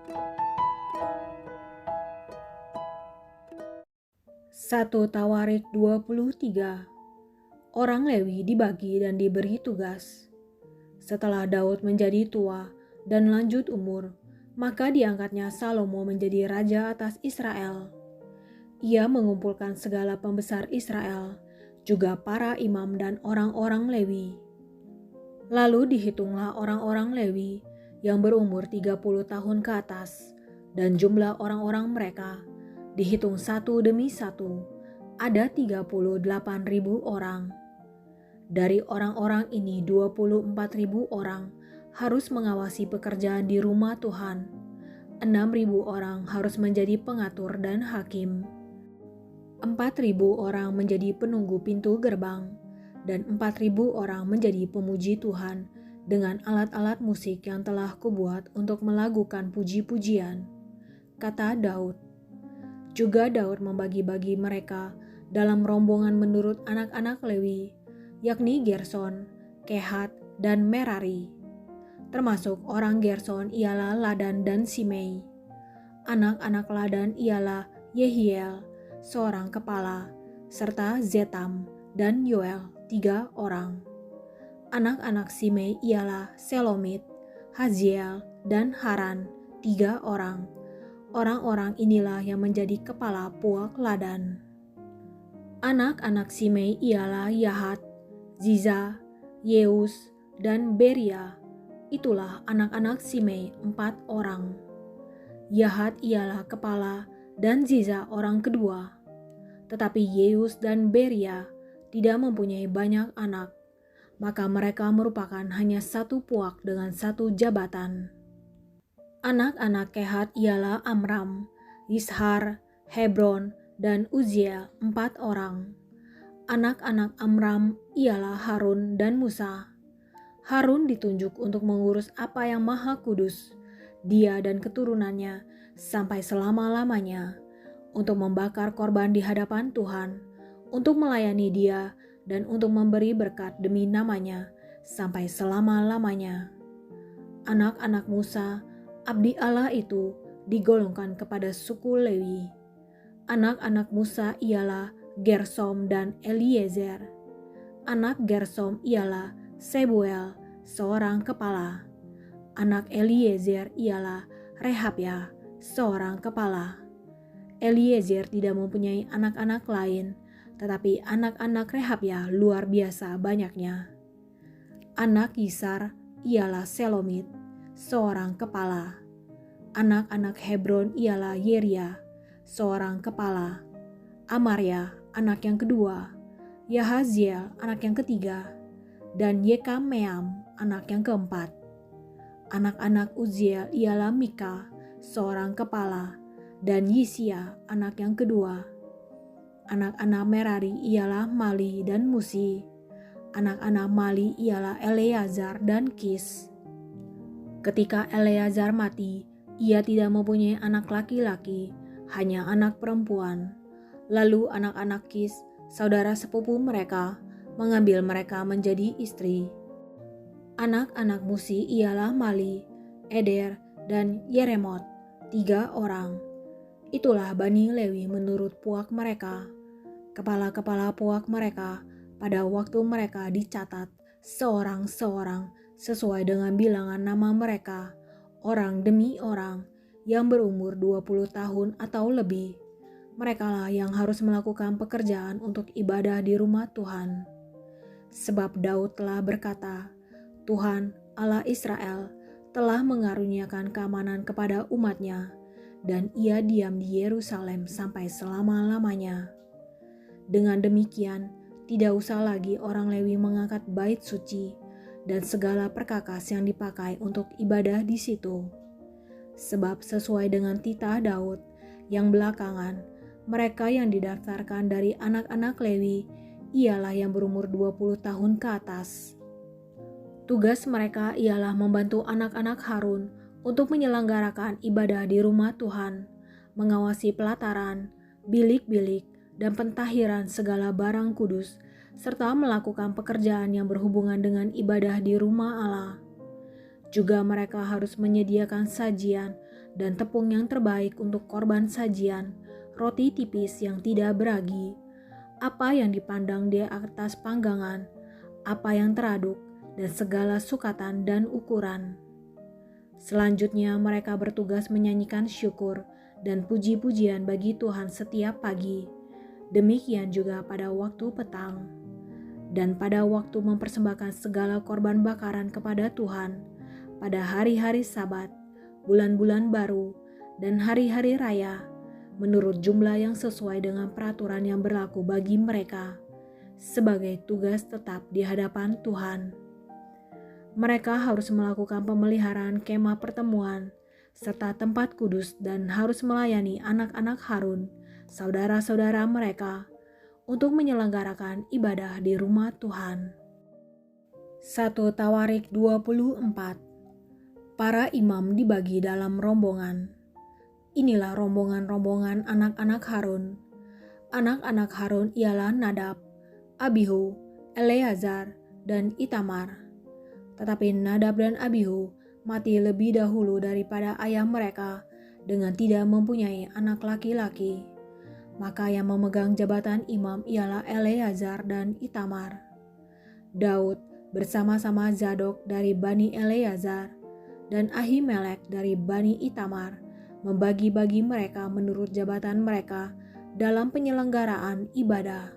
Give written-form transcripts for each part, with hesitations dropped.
1 Tawarik 23. Orang Lewi dibagi dan diberi tugas. Setelah Daud menjadi tua dan lanjut umur, maka diangkatnya Salomo menjadi raja atas Israel. Ia mengumpulkan segala pembesar Israel, juga para imam dan orang-orang Lewi. Lalu dihitunglah orang-orang Lewi yang berumur 30 tahun ke atas, dan jumlah orang-orang mereka dihitung satu demi satu, ada 38.000 orang. Dari orang-orang ini 24.000 orang harus mengawasi pekerjaan di rumah Tuhan. 6.000 orang harus menjadi pengatur dan hakim. 4.000 orang menjadi penunggu pintu gerbang, dan 4.000 orang menjadi pemuji Tuhan dengan alat-alat musik yang telah kubuat untuk melakukan puji-pujian. Kata Daud. Juga Daud membagi-bagi mereka dalam rombongan menurut anak-anak Lewi, yakni Gerson, Kehat, dan Merari. Termasuk orang Gerson ialah Ladan dan Simei. Anak-anak Ladan ialah Yehiel, seorang kepala, serta Zetam dan Yoel, 3 orang. Anak-anak Simei ialah Selomit, Haziel, dan Haran, 3 orang. Orang-orang inilah yang menjadi kepala puak Ladan. Anak-anak Simei ialah Yahat, Ziza, Yeus, dan Beria. Itulah anak-anak Simei, 4 orang. Yahat ialah kepala dan Ziza orang kedua. Tetapi Yeus dan Beria tidak mempunyai banyak anak, maka mereka merupakan hanya satu puak dengan satu jabatan. Anak-anak Kehat ialah Amram, Yishar, Hebron, dan Uziel, 4 orang. Anak-anak Amram ialah Harun dan Musa. Harun ditunjuk untuk mengurus apa yang maha kudus, dia dan keturunannya sampai selama-lamanya, untuk membakar korban di hadapan Tuhan, untuk melayani dia dan untuk memberi berkat demi namanya sampai selama-lamanya. Anak-anak Musa, abdi Allah itu digolongkan kepada suku Lewi. Anak-anak Musa ialah Gersom dan Eliezer. Anak Gersom ialah Sebuel, seorang kepala. Anak Eliezer ialah Rehabya, seorang kepala. Eliezer tidak mempunyai anak-anak lain, tetapi anak-anak Rehabya luar biasa banyaknya. Anak Yisar ialah Selomit, seorang kepala. Anak-anak Hebron ialah Yeria, seorang kepala. Amarya, anak yang kedua. Yahaziel, anak yang ketiga. Dan Yekameam, anak yang keempat. Anak-anak Uziel ialah Mika, seorang kepala. Dan Yisia, anak yang kedua. Anak-anak Merari ialah Mali dan Musi. Anak-anak Mali ialah Eleazar dan Kis. Ketika Eleazar mati, ia tidak mempunyai anak laki-laki, hanya anak perempuan. Lalu anak-anak Kis, saudara sepupu mereka, mengambil mereka menjadi istri. Anak-anak Musi ialah Mali, Eder, dan Yeremot, 3 orang. Itulah Bani Lewi menurut puak mereka. Kepala-kepala puak mereka pada waktu mereka dicatat seorang-seorang sesuai dengan bilangan nama mereka, orang demi orang yang berumur 20 tahun atau lebih. Merekalah yang harus melakukan pekerjaan untuk ibadah di rumah Tuhan. Sebab Daud telah berkata, Tuhan Allah Israel telah mengaruniakan keamanan kepada umatnya, dan ia diam di Yerusalem sampai selama-lamanya. Dengan demikian, tidak usah lagi orang Lewi mengangkat bait suci dan segala perkakas yang dipakai untuk ibadah di situ. Sebab sesuai dengan titah Daud yang belakangan, mereka yang didaftarkan dari anak-anak Lewi ialah yang berumur 20 tahun ke atas. Tugas mereka ialah membantu anak-anak Harun untuk menyelenggarakan ibadah di rumah Tuhan, mengawasi pelataran, bilik-bilik, dan pentahiran segala barang kudus, serta melakukan pekerjaan yang berhubungan dengan ibadah di rumah Allah. Juga mereka harus menyediakan sajian dan tepung yang terbaik untuk korban sajian, roti tipis yang tidak beragi, apa yang dipandang di atas panggangan, apa yang teraduk, dan segala sukatan dan ukuran. Selanjutnya mereka bertugas menyanyikan syukur dan puji-pujian bagi Tuhan setiap pagi. Demikian juga pada waktu petang. Dan pada waktu mempersembahkan segala korban bakaran kepada Tuhan, pada hari-hari Sabat, bulan-bulan baru, dan hari-hari raya, menurut jumlah yang sesuai dengan peraturan yang berlaku bagi mereka, sebagai tugas tetap di hadapan Tuhan. Mereka harus melakukan pemeliharaan kemah pertemuan, serta tempat kudus dan harus melayani anak-anak Harun, saudara-saudara mereka, untuk menyelenggarakan ibadah di rumah Tuhan. 1 Tawarik 24. Para imam dibagi dalam rombongan. Inilah rombongan-rombongan anak-anak Harun. Anak-anak Harun ialah Nadab, Abihu, Eleazar, dan Itamar. Tetapi Nadab dan Abihu mati lebih dahulu daripada ayah mereka dengan tidak mempunyai anak laki-laki. Maka yang memegang jabatan imam ialah Eleazar dan Itamar. Daud bersama-sama Zadok dari Bani Eleazar dan Ahimelek dari Bani Itamar membagi-bagi mereka menurut jabatan mereka dalam penyelenggaraan ibadah.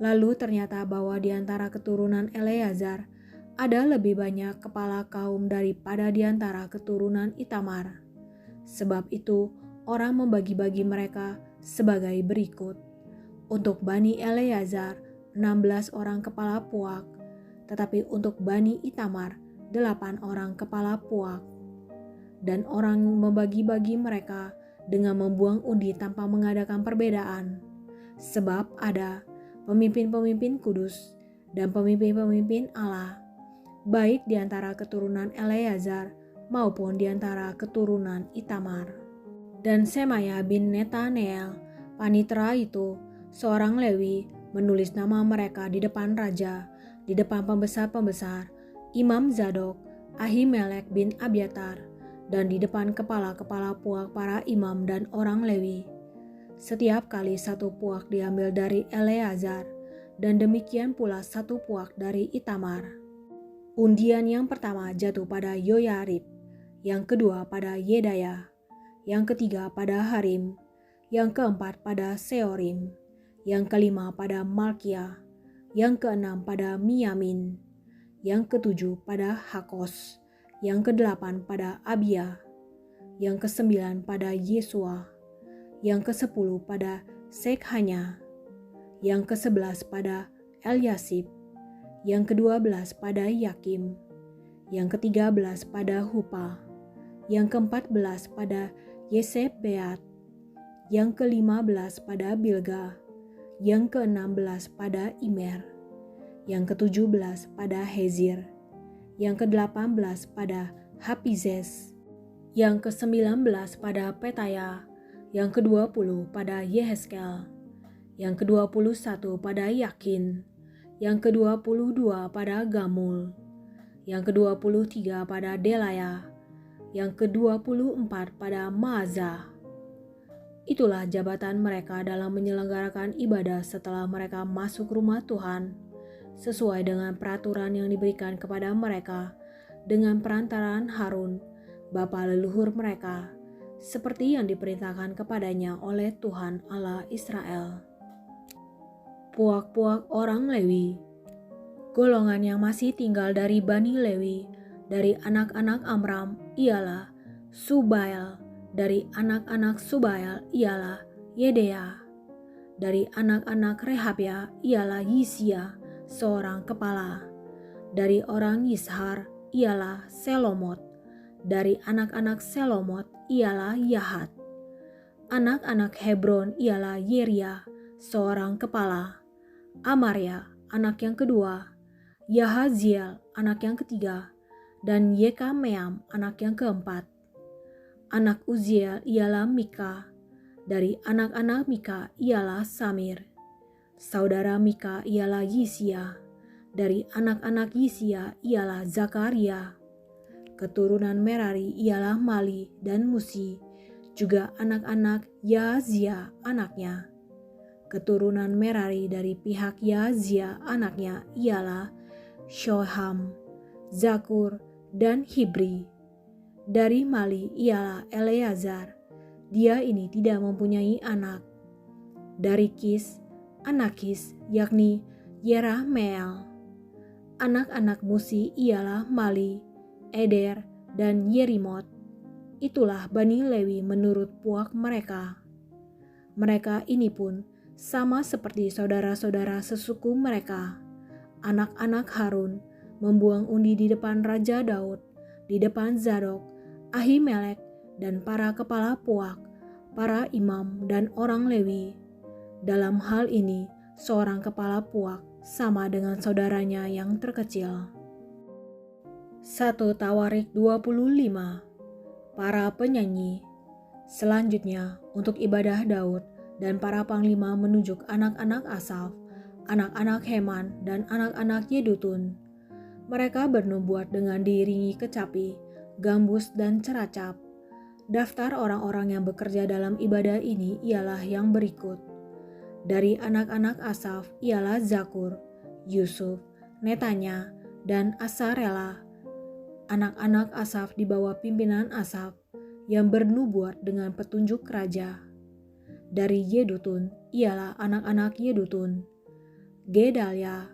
Lalu ternyata bahwa di antara keturunan Eleazar ada lebih banyak kepala kaum daripada di antara keturunan Itamar. Sebab itu orang membagi-bagi mereka sebagai berikut. Untuk Bani Eleazar 16 orang kepala puak, tetapi untuk Bani Itamar 8 orang kepala puak. Dan orang membagi-bagi mereka dengan membuang undi tanpa mengadakan perbedaan. Sebab ada pemimpin-pemimpin kudus dan pemimpin-pemimpin Allah, baik di antara keturunan Eleazar maupun di antara keturunan Itamar. Dan Semaya bin Netaneel, panitera itu, seorang Lewi, menulis nama mereka di depan raja, di depan pembesar-pembesar, Imam Zadok, Ahimelek bin Abiatar, dan di depan kepala-kepala puak para imam dan orang Lewi. Setiap kali satu puak diambil dari Eleazar, dan demikian pula satu puak dari Itamar. Undian yang pertama jatuh pada Yoyarib, yang kedua pada Yedaya, yang ketiga pada Harim, yang keempat pada Seorim, yang kelima pada Malkia, yang keenam pada Miyamin, yang ketujuh pada Hakos, yang kedelapan pada Abia, yang kesembilan pada Yesua, yang kesepuluh pada Sekhanya, yang kesebelas pada Eliasib, yang ke-12 pada Yakim, yang ke-13 pada Hupa, yang ke-14 pada Yesebeat, yang ke-15 pada Bilga, yang ke-16 pada Imer, yang ke-17 pada Hezir, yang ke-18 pada Hapizes, yang ke-19 pada Petaya, yang ke-20 pada Yeheskel, yang ke-21 pada Yakin, yang ke-22 pada Gamul, yang ke-23 pada Delaya, yang ke-24 pada Maazah. Itulah jabatan mereka dalam menyelenggarakan ibadah setelah mereka masuk rumah Tuhan, sesuai dengan peraturan yang diberikan kepada mereka dengan perantaraan Harun, bapa leluhur mereka, seperti yang diperintahkan kepadanya oleh Tuhan Allah Israel. Puak-puak orang Lewi. Golongan yang masih tinggal dari Bani Lewi, dari anak-anak Amram ialah Subael, dari anak-anak Subael ialah Yedea, dari anak-anak Rehabia ialah Yisia, seorang kepala, dari orang Yishar ialah Selomot, dari anak-anak Selomot ialah Yahat, anak-anak Hebron ialah Yeria, seorang kepala, Amaria, anak yang kedua, Yahaziel, anak yang ketiga, dan Yekameam, anak yang keempat. Anak Uziel ialah Mika, dari anak-anak Mika ialah Samir. Saudara Mika ialah Yisia, dari anak-anak Yisia ialah Zakaria. Keturunan Merari ialah Mali dan Musi, juga anak-anak Yaazia anaknya. Keturunan Merari dari pihak Yaazia anaknya ialah Shoham, Zakur, dan Hibri. Dari Mali ialah Eleazar, dia ini tidak mempunyai anak. Dari Kis, anak Kis yakni Yerahmeel. Anak-anak Musi ialah Mali, Eder, dan Yerimot. Itulah Bani Lewi menurut puak mereka. Mereka ini pun sama seperti saudara-saudara sesuku mereka. Anak-anak Harun membuang undi di depan Raja Daud, di depan Zadok, Ahimelek, dan para kepala puak, para imam dan orang Lewi. Dalam hal ini, seorang kepala puak sama dengan saudaranya yang terkecil. 1 Tawarik 25. Para penyanyi. Selanjutnya, untuk ibadah Daud dan para panglima menunjuk anak-anak Asaf, anak-anak Heman, dan anak-anak Yedutun. Mereka bernubuat dengan diiringi kecapi, gambus, dan ceracap. Daftar orang-orang yang bekerja dalam ibadah ini ialah yang berikut. Dari anak-anak Asaf ialah Zakur, Yusuf, Netanya, dan Asarela. Anak-anak Asaf di bawah pimpinan Asaf yang bernubuat dengan petunjuk raja. Dari Yedutun ialah anak-anak Yedutun, Gedalia,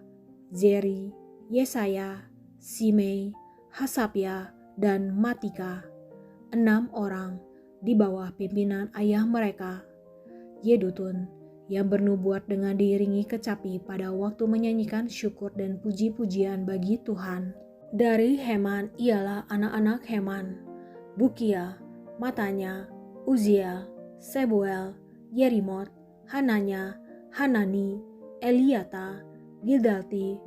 Zeri, Yesaya, Simei, Hasapya, dan Matika, 6 orang di bawah pimpinan ayah mereka. Yedutun yang bernubuat dengan diiringi kecapi pada waktu menyanyikan syukur dan puji-pujian bagi Tuhan. Dari Heman ialah anak-anak Heman, Bukia, Matanya, Uziel, Sebuel, Yerimot, Hananya, Hanani, Eliata, Gidalti,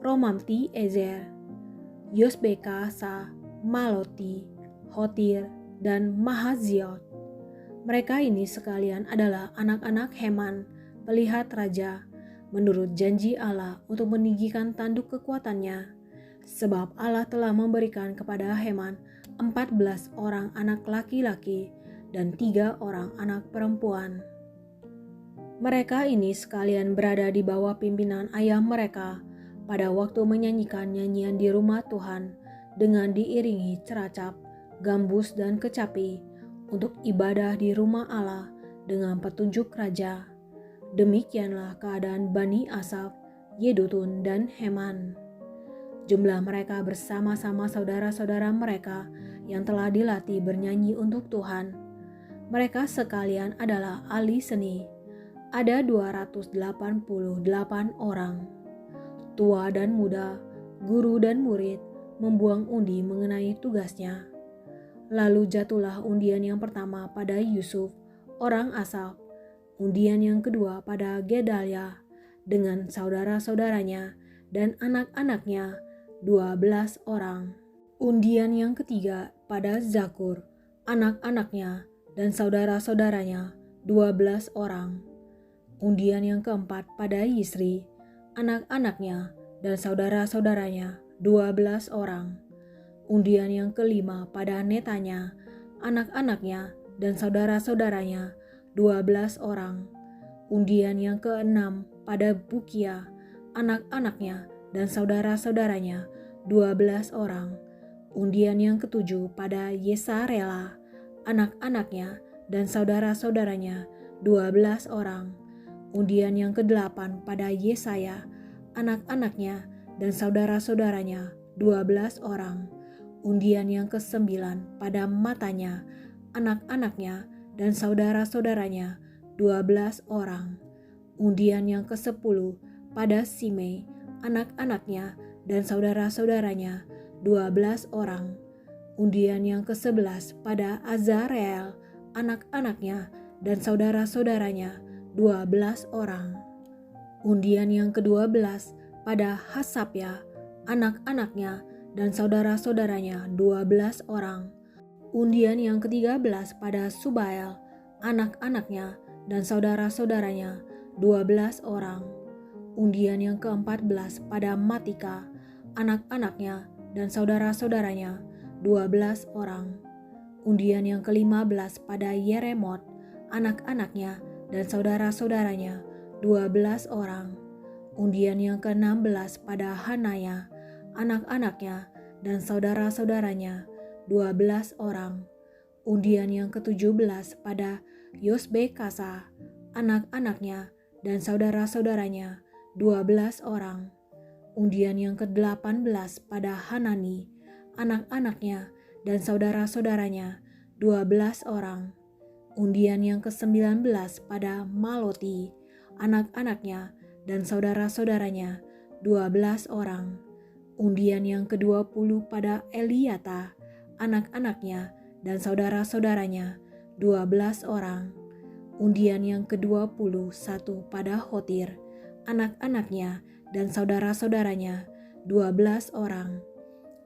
Romamti Ezer, Yosbekasa, Maloti, Hotir, dan Mahaziot. Mereka ini sekalian adalah anak-anak Heman, pelihat raja, menurut janji Allah untuk meninggikan tanduk kekuatannya. Sebab Allah telah memberikan kepada Heman 14 orang anak laki-laki dan 3 orang anak perempuan. Mereka ini sekalian berada di bawah pimpinan ayah mereka pada waktu menyanyikan nyanyian di rumah Tuhan dengan diiringi ceracap, gambus, dan kecapi untuk ibadah di rumah Allah dengan petunjuk raja. Demikianlah keadaan Bani Asaf, Yedutun, dan Heman. Jumlah mereka bersama-sama saudara-saudara mereka yang telah dilatih bernyanyi untuk Tuhan. Mereka sekalian adalah ahli seni. Ada 288 orang. Tua dan muda, guru dan murid membuang undi mengenai tugasnya. Lalu jatuhlah undian yang pertama pada Yusuf, orang Asaf, undian yang kedua pada Gedalia dengan saudara-saudaranya dan anak-anaknya 12 orang. Undian yang ketiga pada Zakur, anak-anaknya dan saudara-saudaranya 12 orang. Undian yang keempat pada Yisri, anak-anaknya dan saudara-saudaranya 12 orang. Undian yang kelima pada Netanya, anak-anaknya dan saudara-saudaranya 12 orang. Undian yang keenam pada Bukia, anak-anaknya dan saudara-saudaranya 12 orang. Undian yang ketujuh pada Yesarela, anak-anaknya dan saudara-saudaranya 12 orang. Undian yang kedelapan pada Yesaya, anak-anaknya dan saudara-saudaranya 12 orang. Undian yang kesembilan pada Matanya, anak-anaknya dan saudara-saudaranya 12 orang. Undian yang ke-10 pada Simei, anak-anaknya dan saudara-saudaranya 12 orang. Undian yang ke-11 pada Azareel, anak-anaknya dan saudara-saudaranya 12 orang. Undian yang ke-12 pada Hasapya, anak-anaknya dan saudara-saudaranya 12 orang. Undian yang ke-13 pada Subael, anak-anaknya dan saudara-saudaranya 12 orang. Undian yang ke-14 pada Matika, anak-anaknya dan saudara-saudaranya 12 orang. Undian yang ke-15 pada Yeremot, anak-anaknya dan saudara-saudaranya, 12 orang. Undian yang ke-16 pada Hanaya, anak-anaknya dan saudara-saudaranya, 12 orang. Undian yang ke-17 pada Yosbekasa, anak-anaknya dan saudara-saudaranya, 12 orang. Undian yang ke-18 pada Hanani, anak-anaknya dan saudara-saudaranya, 12 orang. Undian yang ke-19 pada Maloti, anak-anaknya dan saudara-saudaranya, 12 orang. Undian yang ke-20 pada Eliata, anak-anaknya dan saudara-saudaranya, 12 orang. Undian yang ke-21 pada Hotir, anak-anaknya dan saudara-saudaranya, 12 orang.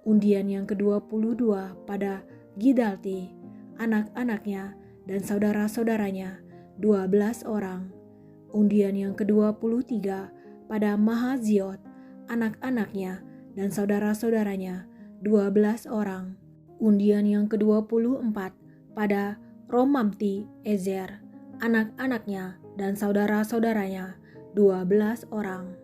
Undian yang ke-22 pada Gidalti, anak-anaknya dan saudara-saudaranya, 12 orang. Undian yang ke-23 pada Mahaziot, anak-anaknya dan saudara-saudaranya, 12 orang. Undian yang ke-24 pada Romamti Ezer, anak-anaknya dan saudara-saudaranya, 12 orang.